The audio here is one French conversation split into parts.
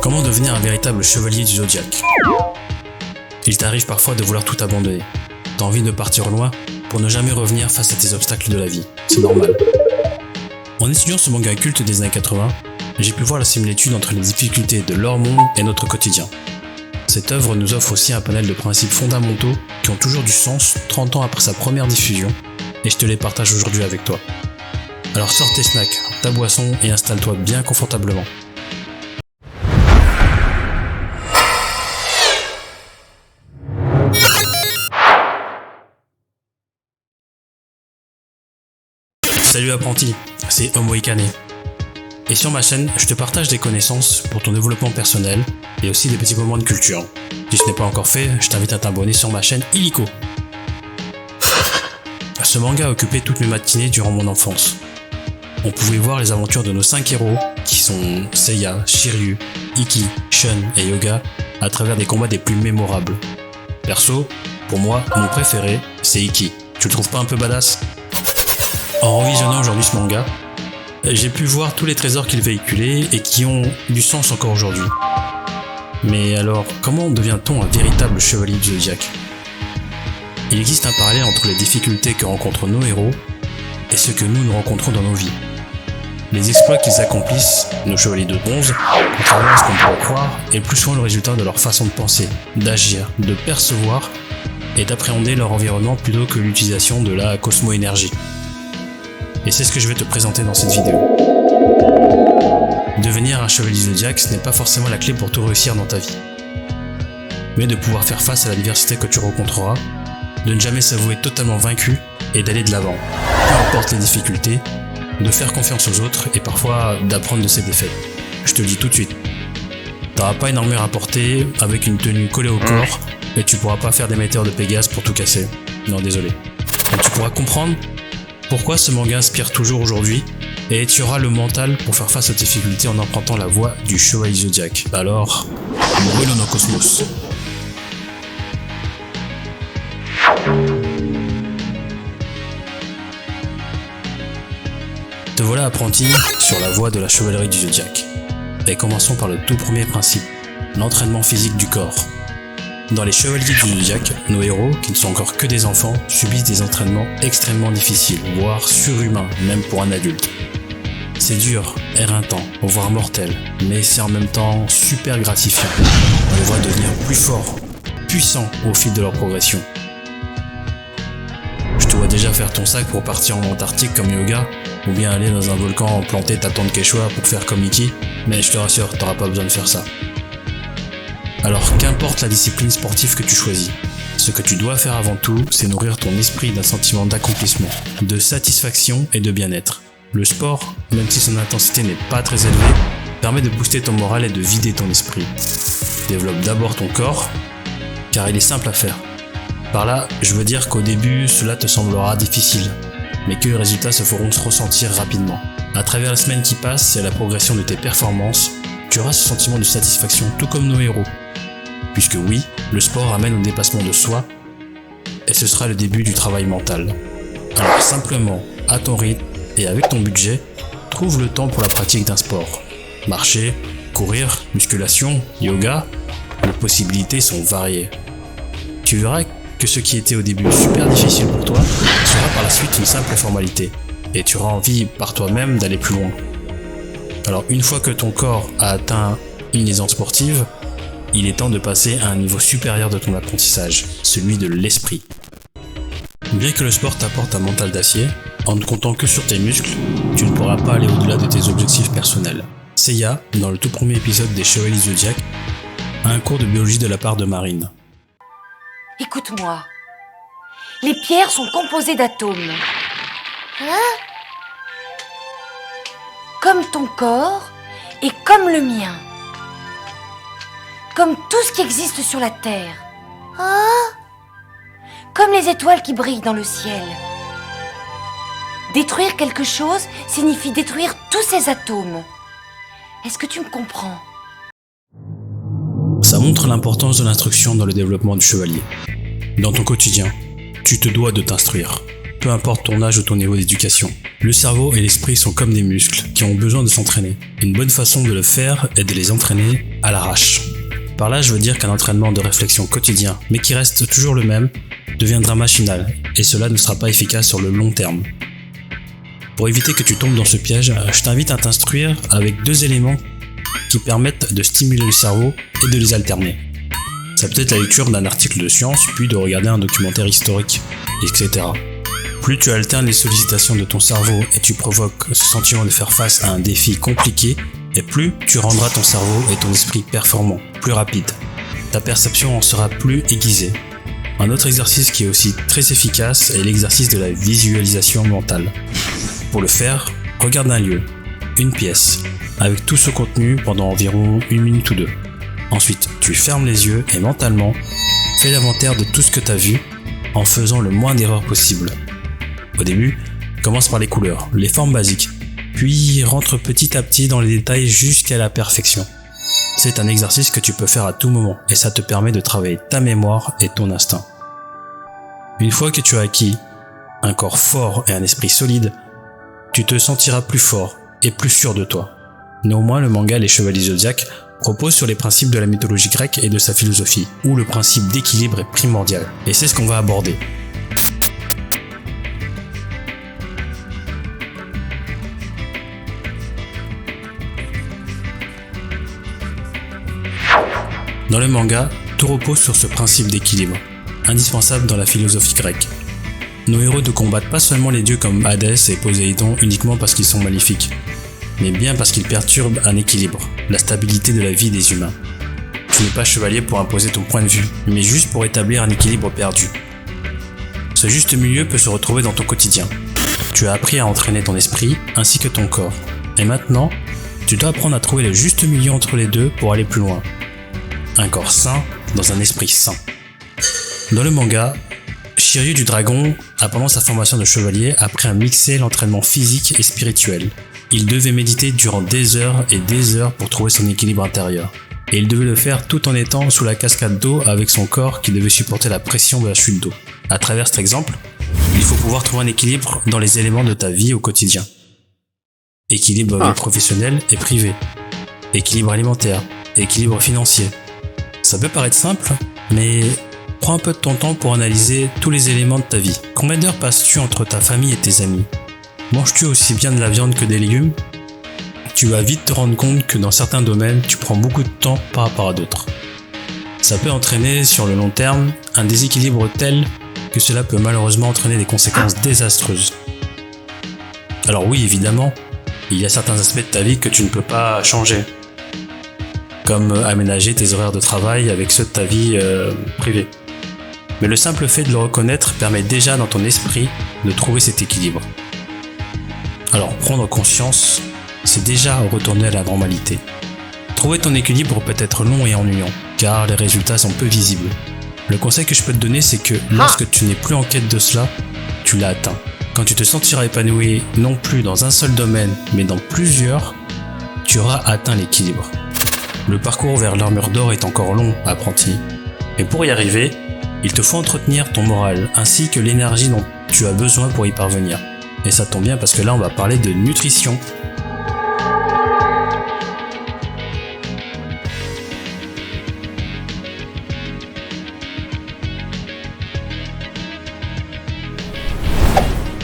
Comment devenir un véritable chevalier du zodiaque? Il t'arrive parfois de vouloir tout abandonner. T'as envie de partir loin pour ne jamais revenir face à tes obstacles de la vie. C'est normal. En étudiant ce manga culte des années 80, j'ai pu voir la similitude entre les difficultés de leur monde et notre quotidien. Cette œuvre nous offre aussi un panel de principes fondamentaux qui ont toujours du sens 30 ans après sa première diffusion, et je te les partage aujourd'hui avec toi. Alors sors tes snacks, ta boisson et installe-toi bien confortablement. Salut apprenti, c'est Homo Ikane. Et sur ma chaîne, je te partage des connaissances pour ton développement personnel et aussi des petits moments de culture. Si ce n'est pas encore fait, je t'invite à t'abonner sur ma chaîne Illico. Ce manga a occupé toutes mes matinées durant mon enfance. On pouvait voir les aventures de nos 5 héros, qui sont Seiya, Shiryu, Ikki, Shun et Yoga, à travers des combats des plus mémorables. Perso, pour moi, mon préféré, c'est Ikki. Tu le trouves pas un peu badass? En revisionnant aujourd'hui ce manga, j'ai pu voir tous les trésors qu'il véhiculait et qui ont du sens encore aujourd'hui. Mais alors, comment devient-on un véritable chevalier du zodiaque? Il existe un parallèle entre les difficultés que rencontrent nos héros et ce que nous rencontrons dans nos vies. Les exploits qu'ils accomplissent, nos chevaliers de bronze, contrairement à ce qu'on pourrait croire, est plus souvent le résultat de leur façon de penser, d'agir, de percevoir et d'appréhender leur environnement plutôt que l'utilisation de la cosmo-énergie. Et c'est ce que je vais te présenter dans cette vidéo. Devenir un chevalier zodiaque, ce n'est pas forcément la clé pour tout réussir dans ta vie. Mais de pouvoir faire face à la diversité que tu rencontreras, de ne jamais s'avouer totalement vaincu et d'aller de l'avant, peu importe les difficultés, de faire confiance aux autres et parfois d'apprendre de ses défaites. Je te le dis tout de suite. T'auras pas une armure à porter avec une tenue collée au corps et tu pourras pas faire des météores de Pégase pour tout casser. Non, désolé. Donc tu pourras comprendre pourquoi ce manga inspire toujours aujourd'hui et tu auras le mental pour faire face aux difficultés en empruntant la voie du chevalier zodiaque. Alors, brûlons nos cosmos. Te voilà apprenti sur la voie de la chevalerie du zodiaque. Et commençons par le tout premier principe, l'entraînement physique du corps. Dans les chevaliers du zodiaque, nos héros, qui ne sont encore que des enfants, subissent des entraînements extrêmement difficiles, voire surhumains, même pour un adulte. C'est dur, éreintant, voire mortel, mais c'est en même temps super gratifiant. On les voit devenir plus forts, puissants au fil de leur progression. Je te vois déjà faire ton sac pour partir en Antarctique comme Yoga, ou bien aller dans un volcan planter ta tente Quechua pour faire comme Ikki, mais je te rassure, t'auras pas besoin de faire ça. Alors qu'importe la discipline sportive que tu choisis, ce que tu dois faire avant tout, c'est nourrir ton esprit d'un sentiment d'accomplissement, de satisfaction et de bien-être. Le sport, même si son intensité n'est pas très élevée, permet de booster ton moral et de vider ton esprit. Développe d'abord ton corps, car il est simple à faire. Par là, je veux dire qu'au début, cela te semblera difficile, mais que les résultats se feront se ressentir rapidement. À travers les semaines qui passent et la progression de tes performances, tu auras ce sentiment de satisfaction tout comme nos héros. Puisque oui, le sport amène au dépassement de soi, et ce sera le début du travail mental. Alors simplement, à ton rythme et avec ton budget, trouve le temps pour la pratique d'un sport. Marcher, courir, musculation, yoga, les possibilités sont variées. Tu verras que ce qui était au début super difficile pour toi sera par la suite une simple formalité, et tu auras envie par toi-même d'aller plus loin. Alors une fois que ton corps a atteint une aisance sportive, il est temps de passer à un niveau supérieur de ton apprentissage, celui de l'esprit. Bien que le sport t'apporte un mental d'acier, en ne comptant que sur tes muscles, tu ne pourras pas aller au-delà de tes objectifs personnels. Seiya, dans le tout premier épisode des Chevaliers Zodiac, a un cours de biologie de la part de Marine. Écoute-moi. Les pierres sont composées d'atomes. Hein? Comme ton corps et comme le mien. Comme tout ce qui existe sur la Terre. Ah! Comme les étoiles qui brillent dans le ciel. Détruire quelque chose signifie détruire tous ces atomes. Est-ce que tu me comprends? Ça montre l'importance de l'instruction dans le développement du chevalier. Dans ton quotidien, tu te dois de t'instruire. peu importe ton âge ou ton niveau d'éducation. Le cerveau et l'esprit sont comme des muscles qui ont besoin de s'entraîner. Une bonne façon de le faire est de les entraîner à l'arrache. Par là, je veux dire qu'un entraînement de réflexion quotidien, mais qui reste toujours le même, deviendra machinal, et cela ne sera pas efficace sur le long terme. Pour éviter que tu tombes dans ce piège, je t'invite à t'instruire avec 2 éléments qui permettent de stimuler le cerveau et de les alterner. Ça peut être la lecture d'un article de science, puis de regarder un documentaire historique, etc. Plus tu alternes les sollicitations de ton cerveau et tu provoques ce sentiment de faire face à un défi compliqué, et plus tu rendras ton cerveau et ton esprit performants, plus rapides. Ta perception en sera plus aiguisée. Un autre exercice qui est aussi très efficace est l'exercice de la visualisation mentale. Pour le faire, regarde un lieu, une pièce, avec tout ce contenu pendant environ 1 minute ou 2. Ensuite, tu fermes les yeux et mentalement, fais l'inventaire de tout ce que tu as vu en faisant le moins d'erreurs possible. Au début, commence par les couleurs, les formes basiques, puis rentre petit à petit dans les détails jusqu'à la perfection. C'est un exercice que tu peux faire à tout moment et ça te permet de travailler ta mémoire et ton instinct. Une fois que tu as acquis un corps fort et un esprit solide, tu te sentiras plus fort et plus sûr de toi. Néanmoins, le manga Les Chevaliers Zodiaques repose sur les principes de la mythologie grecque et de sa philosophie, où le principe d'équilibre est primordial. Et c'est ce qu'on va aborder. Dans le manga, tout repose sur ce principe d'équilibre, indispensable dans la philosophie grecque. Nos héros ne combattent pas seulement les dieux comme Hadès et Poséidon uniquement parce qu'ils sont maléfiques, mais bien parce qu'ils perturbent un équilibre, la stabilité de la vie des humains. Tu n'es pas chevalier pour imposer ton point de vue, mais juste pour établir un équilibre perdu. Ce juste milieu peut se retrouver dans ton quotidien. Tu as appris à entraîner ton esprit ainsi que ton corps, et maintenant, tu dois apprendre à trouver le juste milieu entre les deux pour aller plus loin. Un corps sain dans un esprit sain. Dans le manga, Shiryu du Dragon a pendant sa formation de chevalier appris à mixer l'entraînement physique et spirituel. Il devait méditer durant des heures et des heures pour trouver son équilibre intérieur. Et il devait le faire tout en étant sous la cascade d'eau avec son corps qui devait supporter la pression de la chute d'eau. À travers cet exemple, il faut pouvoir trouver un équilibre dans les éléments de ta vie au quotidien. Équilibre vie professionnelle et privée. Équilibre alimentaire. Équilibre financier. Ça peut paraître simple, mais prends un peu de ton temps pour analyser tous les éléments de ta vie. Combien d'heures passes-tu entre ta famille et tes amis ? Manges-tu aussi bien de la viande que des légumes ? Tu vas vite te rendre compte que dans certains domaines, tu prends beaucoup de temps par rapport à d'autres. Ça peut entraîner sur le long terme un déséquilibre tel que cela peut malheureusement entraîner des conséquences désastreuses. Alors oui, évidemment, il y a certains aspects de ta vie que tu ne peux pas changer, comme aménager tes horaires de travail avec ceux de ta vie privée. Mais le simple fait de le reconnaître permet déjà dans ton esprit de trouver cet équilibre. Alors prendre conscience, c'est déjà retourner à la normalité. Trouver ton équilibre peut être long et ennuyant, car les résultats sont peu visibles. Le conseil que je peux te donner, c'est que lorsque tu n'es plus en quête de cela, tu l'as atteint. Quand tu te sentiras épanoui non plus dans un seul domaine, mais dans plusieurs, tu auras atteint l'équilibre. Le parcours vers l'armure d'or est encore long, apprenti. Mais pour y arriver, il te faut entretenir ton moral, ainsi que l'énergie dont tu as besoin pour y parvenir. Et ça tombe bien parce que là, on va parler de nutrition.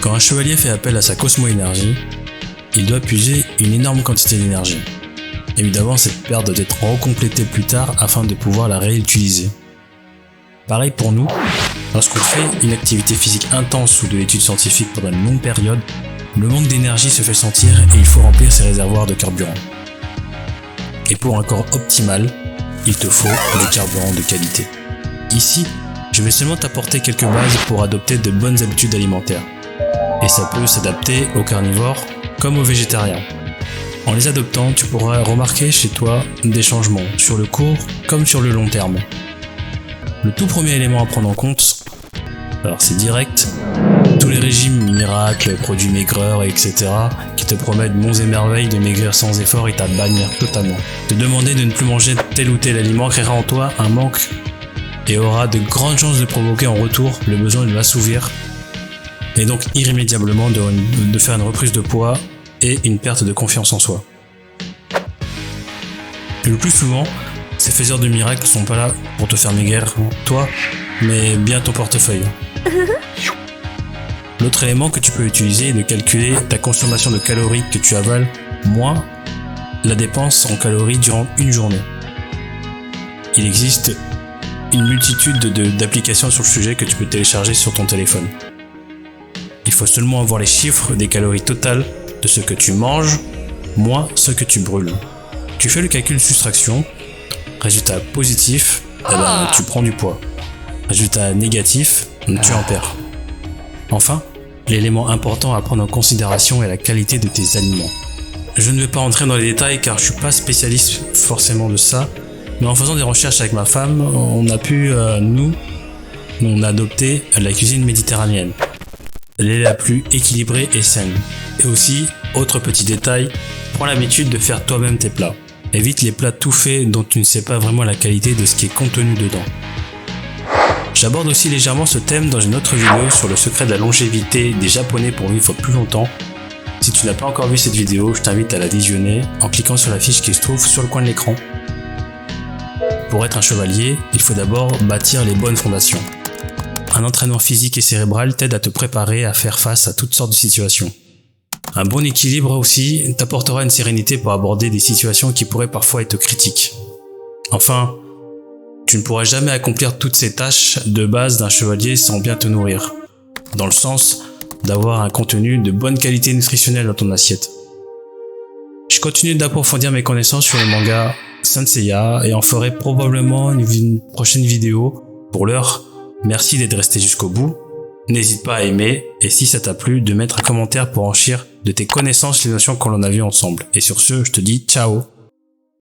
Quand un chevalier fait appel à sa cosmo-énergie, il doit puiser une énorme quantité d'énergie. Évidemment, cette perte doit être recomplétée plus tard afin de pouvoir la réutiliser. Pareil pour nous, lorsqu'on fait une activité physique intense ou de l'étude scientifique pendant une longue période, le manque d'énergie se fait sentir et il faut remplir ses réservoirs de carburant. Et pour un corps optimal, il te faut des carburants de qualité. Ici, je vais seulement t'apporter quelques bases pour adopter de bonnes habitudes alimentaires. Et ça peut s'adapter aux carnivores comme aux végétariens. En les adoptant, tu pourras remarquer chez toi des changements, sur le court comme sur le long terme. Le tout premier élément à prendre en compte, alors c'est direct, tous les régimes miracles, produits maigreurs, etc. qui te promettent monts et merveilles de maigrir sans effort et t'abannir totalement. Te demander de ne plus manger tel ou tel aliment créera en toi un manque et aura de grandes chances de provoquer en retour le besoin de l'assouvir et donc irrémédiablement de faire une reprise de poids et une perte de confiance en soi. Et le plus souvent, ces faiseurs de miracles ne sont pas là pour te faire maigrir toi, mais bien ton portefeuille. L'autre élément que tu peux utiliser est de calculer ta consommation de calories que tu avales moins la dépense en calories durant une journée. Il existe une multitude d'applications sur le sujet que tu peux télécharger sur ton téléphone. Il faut seulement avoir les chiffres des calories totales de ce que tu manges, moins ce que tu brûles. Tu fais le calcul de soustraction, résultat positif, tu prends du poids. Résultat négatif, tu en perds. Enfin, l'élément important à prendre en considération est la qualité de tes aliments. Je ne vais pas entrer dans les détails car je suis pas spécialiste forcément de ça, mais en faisant des recherches avec ma femme, on a pu, on a adopté la cuisine méditerranéenne. Elle est la plus équilibrée et saine. Et aussi, autre petit détail, prends l'habitude de faire toi-même tes plats. Évite les plats tout faits dont tu ne sais pas vraiment la qualité de ce qui est contenu dedans. J'aborde aussi légèrement ce thème dans une autre vidéo sur le secret de la longévité des Japonais pour vivre plus longtemps. Si tu n'as pas encore vu cette vidéo, je t'invite à la visionner en cliquant sur la fiche qui se trouve sur le coin de l'écran. Pour être un chevalier, il faut d'abord bâtir les bonnes fondations. Un entraînement physique et cérébral t'aide à te préparer à faire face à toutes sortes de situations. Un bon équilibre aussi t'apportera une sérénité pour aborder des situations qui pourraient parfois être critiques. Enfin, tu ne pourras jamais accomplir toutes ces tâches de base d'un chevalier sans bien te nourrir, dans le sens d'avoir un contenu de bonne qualité nutritionnelle dans ton assiette. Je continue d'approfondir mes connaissances sur le manga Saint Seiya et en ferai probablement une prochaine vidéo. Pour l'heure, merci d'être resté jusqu'au bout. N'hésite pas à aimer et si ça t'a plu, de mettre un commentaire pour enrichir de tes connaissances les notions qu'on en a vues ensemble. Et sur ce, je te dis ciao.